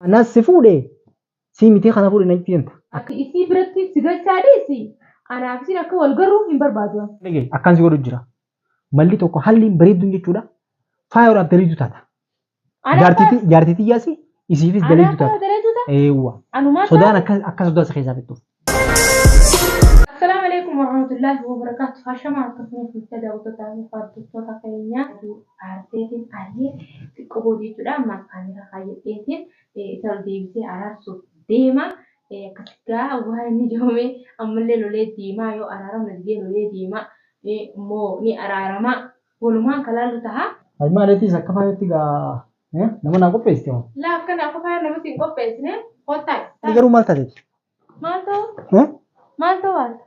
Anas si fuudhee si miti kana fuudhee natti himta. Akka isii biratti si galchaadheesi. Anaaf isin akka wal garuu hin barbaadu. Dhagee akkaan si godhu jira. Malli tokko halli bareedduun jechuudha. Faayoodhaaf bareedu taata. Jaartitii yaasi isiifis bareedu taata. Eewwa. Sodaan akka sodaa isa keessaa fixu. Assalamu alaikum warahmatullahi wabarakatuh. Hashama akkasumas jecha daawwattoota faarfattoota keenyaa aarteetiin baay'ee xiqqoo boodiidha. Maqaan isaa kaayyateetiin isa deebisee araarsuuf deema. Akkasigaa waan inni joomee ammallee lolee deemaa yoo araarama nagee lolee deemaa immoo ni araarama. Walumaan kalaallu ta'a. Maaliifis akka faayotti gaa nama naa qopheessite moo? Laa akka naa faayaa namatti hin qopheessine kottaa. Garuu maal taateeti? Maal ta'u? Maal ta'u waanta?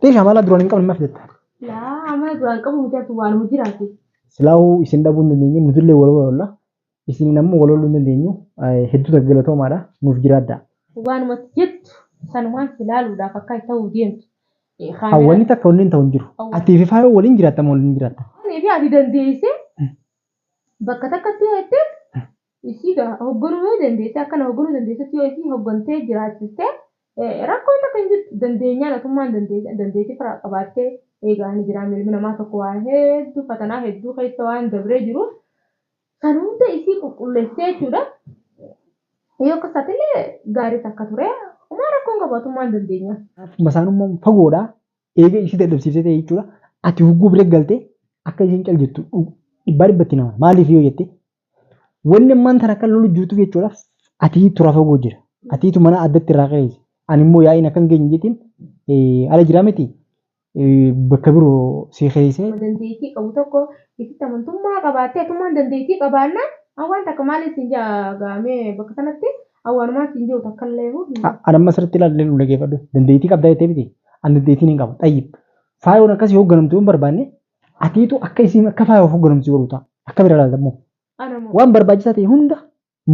Teeshaa mala duraan hin qabne maaf jetta? Laa amma duraan qabu miti waan mu jiraate. Silaa'uu isin dhabuu hin dandeenyu nutullee wal walolla. Isin ammoo wal waluu hin dandeenyu hedduu galatoommaadha nuuf jiraadha. Waanumatti jettu sanumaan ilaaluudhaaf akka ta'uu deemtu. Hawwanni takka waliin ta'u hin jiru. Atii fi faayoo waliin jiraatta moo waliin jiraatta? Fi ati dandeessee bakka takkatti heettee isii hogganuu dandeessee akkana hogganuu dandeessetti yoo isii hoggantee jiraachistee rakkoo takka hin jirtu dandeenyaan atummaan dandeessee fira qabaattee eegaa ni jira milmi namaa tokko waan hedduu fatanaa hedduu keessa waan dabree jiru kan hunda isii qulqulleessee jechuudha. Yoo akkasaatillee gaarii takka ture homaa rakkoon qabaatummaan dandeenya. Masaanummaa fagoodhaa eega isii dadhabsiisee ta'e jechuudha. Ati hugguu bira galtee akka isin cal jettu dhibbaa dhibbatti nama maaliif yoo jette wanni ammaan tana akka lolu jirtuuf jechuudhaaf ati tura fagoo jira. Atiitu mana addatti irraa qe'eesi. Ani immoo yaa'in akka hin geenye jettiin ala jiraa miti bakka biroo si qe'eesee. Dandeettii qabu tokko itti amantummaa qabaattee atummaan dandeettii qabaannaan awwaan takka maaliif hin jaagaamee bakka kanatti awwaanumaan hin jiru takka illee Ani amma asirratti ilaalee nu dhageeffadhu dandeettii qabdaa jettee miti ani dandeettii hin qabu xayyib faayoon akkasii hoogganamtu hin barbaanne atiitu akka isiin akka faayoo hoogganamtu godhu ta'a akka bira ilaaltamu waan barbaachisaa ta'e hunda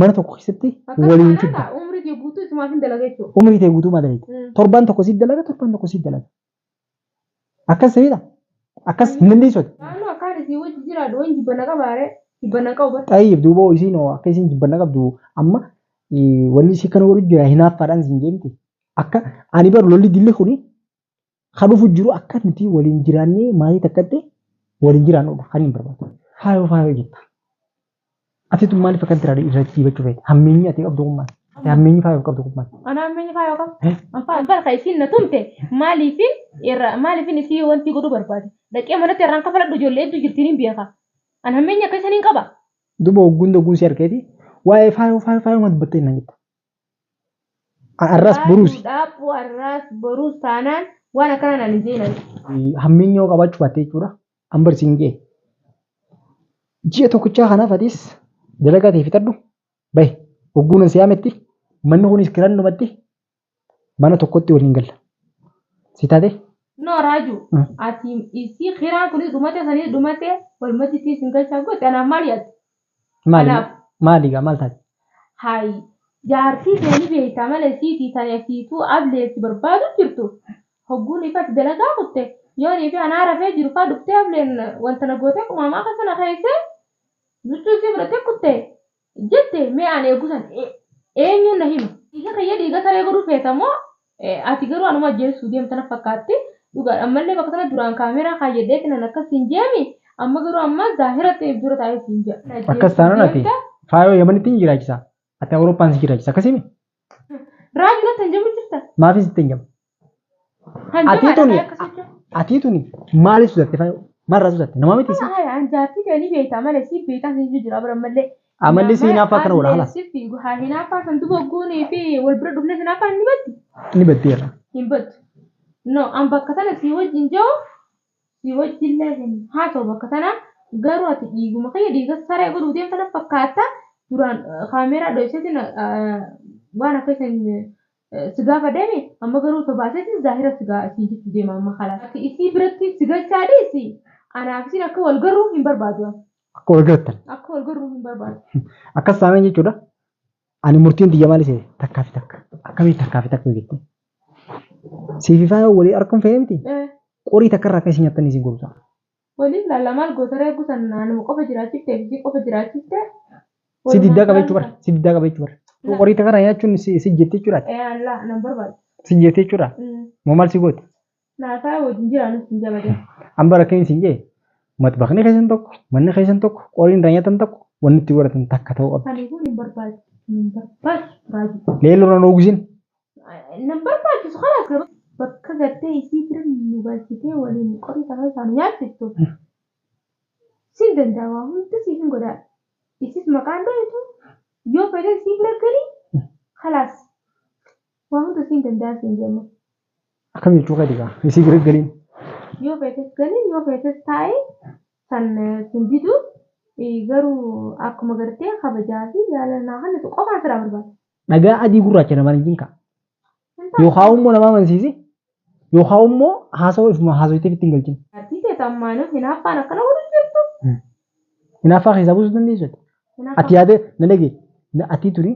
mana tokko keessatti waliin fidda. Umrii kee guutuu isumaaf hin dalaga jechuudha. Umrii kee guutuu maal dalaga? Torbaan tokko siif dalaga torbaan tokko siif dalaga. Akkas ta'edha. Akkas hin dandeessooti. Naannoo akkaan isii wajji jiraadhu waan jibbana qabaare jibbana qabu. Xayyib duuba isiin akka isiin jibbana qabdu amma wanni isii kana godhu jira hinaaffaadhaan siin jeemti. Akka ani baru lolli dillee kuni kan dhufu jiru akka nuti waliin jiraannee maalii takkatti waliin jiraannudha kan hin barbaadu. Faayoo faayoo jetta. Atiitu maaliif akka diraadhi irratti dhiibachuu feete? Hammeenyi ati qabdu kummaan. Hammeenyi faayoo qabdu kummaan. Ana hammeenyi faayoo qabu. Afaan barka isiin na tumte maaliifin isii wanti godhuu barbaade? Dhaqee manatti irraan kafaladhu ijoollee hedduu jirtiin hin beeka. Ana hammeenyi akka isaniin qaba. Duuba ogguun si harkeeti waa'ee faayoo ma dubbattee hin jetta. Arraas boruusi. Dhaabuu arraas boruus taanaan waan akkanaan ani jeenan. Hammeenyi yoo qabaachuu baatte jechuudha. An barsiin ga'e. Ji'a tokkochaa kanaaf atis dalagaa ta'e fixadhu bahe ogguun si yaametti manni kunis kiraan dhumatti mana tokkotti waliin galla. Si taate? No raaju ati isii kiraan kunis dhumate sanis dhumate walumatti ittiin sin galchaa goote anaaf maal yaadde? Maali gaa maal taate? Hayi jaartii ta'anii beektaa malee siitii ta'ee siituu ableetti barbaadu jirtu hogguun ifatti dalagaa kutte yoo ni fi anaa rafee jiru faa dhuftee ableen wanta na gootee qumamaa akka sana keessee bichuu isii fudhatee kutte jette mee ani eegusan eenyuun na hima dhiiga kayya dhiiga saree godhuu feetamoo ati garuu anuma ajjeesuu deemtana fakkaatti dhugaadha ammallee bakka sana duraan kaameeraa kaayyaddeetti nan akkas hin jeemi amma garuu amma zaahiratti dura taa'ee siin jedha. Akkas taanaan ati faayoo yamanitti hin jiraachisa ati awurooppaan si jiraachisa akkasimi. Raaju natti hin jamu jirta. Maafis itti hin jamu. Atiituni maaliif sudatte faayoo maarraa sudatte nama miti. Jaartii ta'anii beektaa malee si beektaa si jira bara mallee. Amallee si hinaaffaa kana godha halas. Hinaaffaa kan duba guunii fi wal bira dhufne hinaaffaa ni batti. Ni batti irra. Hin battu. No an bakka tana si wajjin jiru si wajjillee haa ta'u bakka tana garuu ati dhiiguma kayya dhiiga saree godhuu deemtana fakkaata duraan kaameeraa dho'iseetiin waan akka isin si gaafa deeme amma garuu tobaaseetiin zaahira si jechuu deema amma haala. Isii biratti si galchaadheesi anaaf isin akka wal garuu hin barbaadu. Akka wal garattan. Akka wal garuu hin barbaadu. Akkas taanaan jechuudha. Ani murtiin xiyya maalis takkaa fi takka akkamii takkaa fi takka jettee. Siifi faayoo walii argamu fe'ee miti. Qorii takka irraa akka isin nyaattan isin godhuta. Waliin lallamaan gootara eeguusan naannoo qofa jiraachifte fi qofa jiraachifte Si diddaa qabachuu bara. Si diddaa qabachuu bara. Horii takara nyaachuun si jettee jechuudha. Allah nan barbaadu. Si jettee jechuudha. Moo maal si gooti? Naataa wajjin jiraanus hin jabate. Amma rakkeen siin jee matbaqni keessan tokko manni keessan tokko qoriin irraa nyaatan tokko wanni itti godhatan takka ta'uu qabdi. Kaniifuu hin barbaadu. Hin barbaadu raajii. Leelloo irra noogusin. Nan barbaachisu kanaaf bakka gartee isii bira nu galchitee waliin qorii takka isaan nyaachiftu. Siin danda'ama hundi siif hin godhaa. Isis maqaan dho'itu yoo fedhe siif laggalii khalaas waan hunda siin danda'a siin jennu. Akkam jechuu qadi gaa isii bira galiin. Yoo fedhes galii yoo fedhes taa'ee san sin didu garuu akkuma gartee kabajaa fi jaalalaa kan itti qofaan sirraa barbaada. Dhagaa adii gurraacha nama hin jinka. Yookaan immoo nama amansiisi yookaan immoo haasawaa ifuma haasawitee ittiin galchin. Artii keessammaanuu hinaaffaan akkana waliin jirtu. Hinaaffaa keessaa buusuu dandeessu. Ati yaada na dhage ati turi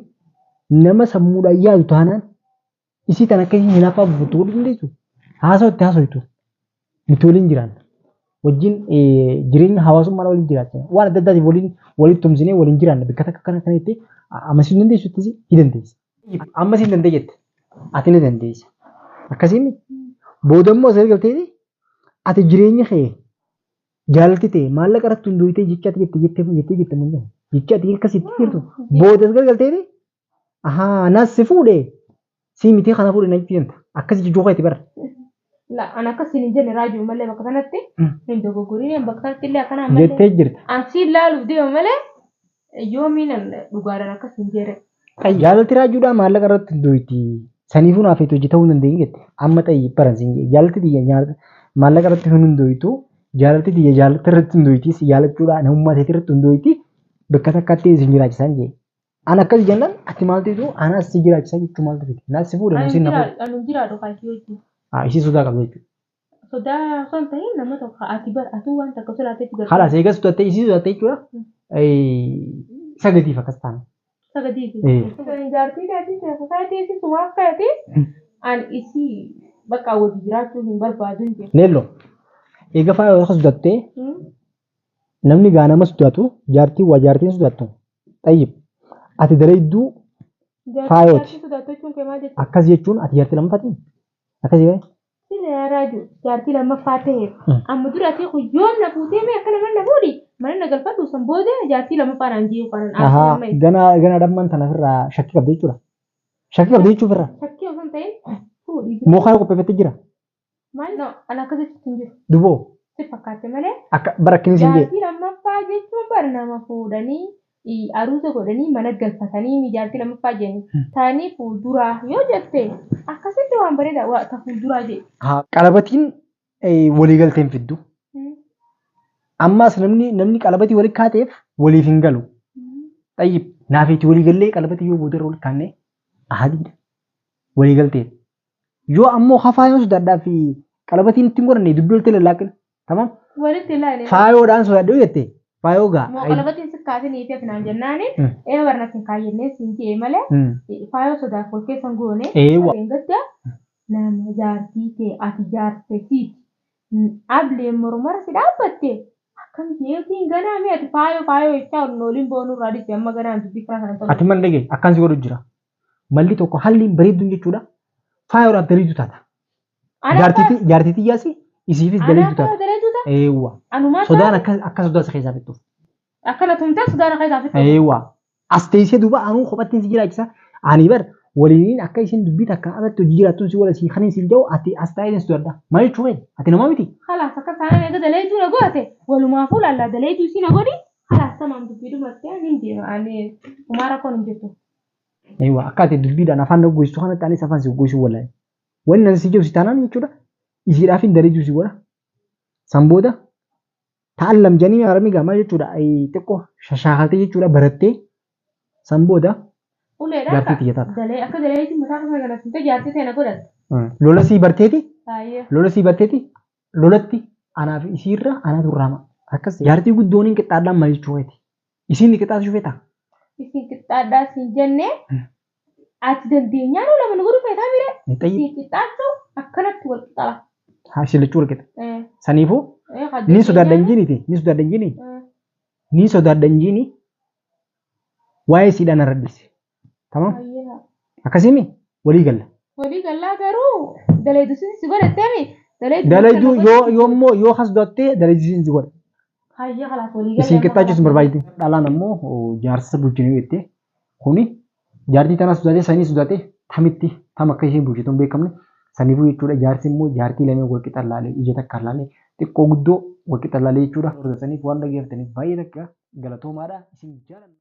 nama sammuudhaan yaadu taanaan isii tan akka hinaaffaa buufatu godhuu dandeessu. Haasawatti haasawitu nuti waliin jiraanna. Wajjin jireenya hawaasummaa waliin jiraachaa waan adda addaatiif walitti tumsinee waliin jiraanna bakka takka kana kanatti amansiisuu dandeessu itti ni dandeessa. Amma siin danda'e jette ati ni dandeessa. Akkasiin booda immoo asirra galtee ati jireenya kee jaalatti ta'e maallaqa irratti hundoofitee jecha ati jettee mul'ata. Jecha ati akkasitti jirtu booda asirra galtee naas si fuudhee si miti kana fuudhee na jibbiinta akkasii jijjuu keeti bara. An akkasiin hin jenne raajuu malee bakka kanatti hin dogoggorii bakka kanatti illee akkana malee. Jettee jirta. An siin laaluuf deema malee yoomiin dhugaadhaan akkas hin jere. Jaalatti raajuudhaan maallaqa irratti hundoofti. Saniifuu naaf itti hojii ta'uu dandeenye jette amma ta'e baransiin jaalatti xiyya maallaqa irratti hin hundooftu jaalatti xiyya jaalatti irratti hundooftis jaalachuudhaan namummaa ta'e irratti hundoofti bakka takkatti isin jiraachisan jee. An akkas jennaan ati maal ta'etu anaas si jiraachisa jechuu maal ta'eeti naas si fuudhan isin nafu. Anu jiraadhu kaasii hojii. Ishii sodaa qabda jechuudha. Sodaa osoo hin ta'in nama tokko ati atuu waan takka sodaateetti gargaara. Haala eegas sodattee ishii sodattee jechuudha. Sagadiif akkas taana. Sagadiif. Jaartii gaatii keessatti sumaaf ka'ate an isii bakka wajji jiraachuu hin barbaadu hin jedhu. Leelloo eega faaya akka sodattee namni gaa nama sodaatu jaartii waa jaartiin sodaattu xayyib ati dareedduu faayooti. Akkas jechuun ati jaartii lammaffaatiin akkasii bahe. Sila raaju jaartii lammaffaa ta'eef amma dura ati yoom na fuutee mee akka nama na fuudhi mana na galfadhu san booda jaartii lammaffaa naan jiru kanan gana dhammaan tanafirraa shakkii qabda jechuudha. Shakkii qabda jechuufirraa. Shakkii osoo hin ta'in fuudhi. Moo kana qopheeffattee jira. Maal an akkasitti hin jiru. Duboo. Si fakkaate malee. Akka barakkiin siin jee. Jaartii lammaffaa jechuun bara nama fuudhanii aruusa godhanii mana galfatanii jaartii lammaffaa jenni. Taanii fuulduraa yoo jette akkasitti waan bareedaa waa ta fuulduraa jee. Qalabatiin waliigalteen fiddu. Ammaas namni qalabatii waliin kaateef waliif hin galu. Xayyib naafeetti waliigallee qalabatii yoo booda irra waliin kaannee ahadiidha. Waliigalteen. Yoo ammoo hafaa yoo sodaadhaa fi qalabatiin ittiin godhanne dubbii walitti lallaaqin. Tamam. Walitti ilaalee. Faayoodhaan sodaadhuu jettee. Faayoo gaa. Moo qalabatiin sikkaatanii fi afinaan jennaani barna sin kaayyannee siin jee malee faayoo sodaaf wal keessan goone. Gadda nama jaartii ta'e ati jaartesiiti. Ableen mormara si dhaabbatte. Akkam jeetiin ganaa mi ati faayoo jechaa waliin boonuu irraa dhibbe amma ganaan dubbii kana kana ta'u. Ati man dhagee akkaan si godhu jira. Malli tokko halli bareedduun jechuudha. Faayoodhaaf daliitu taata. Jaartiitii yaasi isiifis daliitu taata. Eewwa. Sodaan akka sodaa isa keessaa fittuuf. Akkana tumtee sodaan akka isaa fittuuf. Eewwa. As teessee duuba anuu kophattiin si jiraachisa. Ani bar waliin akka isin dubbii takka irratti hojii jiraattuun si wala si kan isin jahu ati as taa'ee si sodaadha. Maal jechuun ati namaa miti. Halaas akka isaan eega daleetuu na goote walumaafuu laallaa daleetuu si na godhi halaas tamaan dubbii dhumattee ni deema ani umaara koon hin jettu. Eewwa akka ati dubbiidhaan afaan na goosisu kanatti anis afaan si goosisu wallahi. Wanni nan si jiru si taanaan jechuudha. Isiidhaaf hin daleetuu si godha. San booda ta'an lamjanii haramii gaamaa jechuudha. Xiqqoo shashaakaltee jechuudha barattee san booda. Jaartii xiyyataa. Akka daleetiin mataa kana galateessitee jaartii ta'e na godhatte. Lola sii barteeti. Lola sii barteeti. Lolatti anaaf isiirra anaatu raama. Akkas jaartii guddoon hin qixxaadhaan maal jechuudha. Isiin qixxaatu shufeeta. Isiin qixxaadhaa siin jennee ati dandeenyaan lama nu godhu feetaa mire. Isiin qixxaatu akkanatti wal qixxala. Haa shilachuu wal qixa. Saniifuu ni sodaadhan jiniiti. Ni sodaadhan jini. Ni sodaadhan jini. waa'ee siidhaan irra dhisse. Tamam? Ayyaa. Akkasimi walii galla. Walii gallaa garuu daleedu si godhatteemi. Dalayduu yoo has dottee dalaydisiin si godha. Hayya kalaaf walii Isin gallaa. qixxaachuus barbaadite. Dhalaan ammoo jaarsa bulchinuu jettee kuni jaartii tana sodaatee sanii sodaatee tamitti tam akka isheen bulchitu hin beekamne saniifuu jechuudha. Jaarsi immoo jaartii lamee wal qixa laalee ija takka laalee xiqqoo guddoo wal qixa laalee jechuudha. Saniif waan dhageeffataniif baay'ee takka galatoomaadha. Isin jaaladha.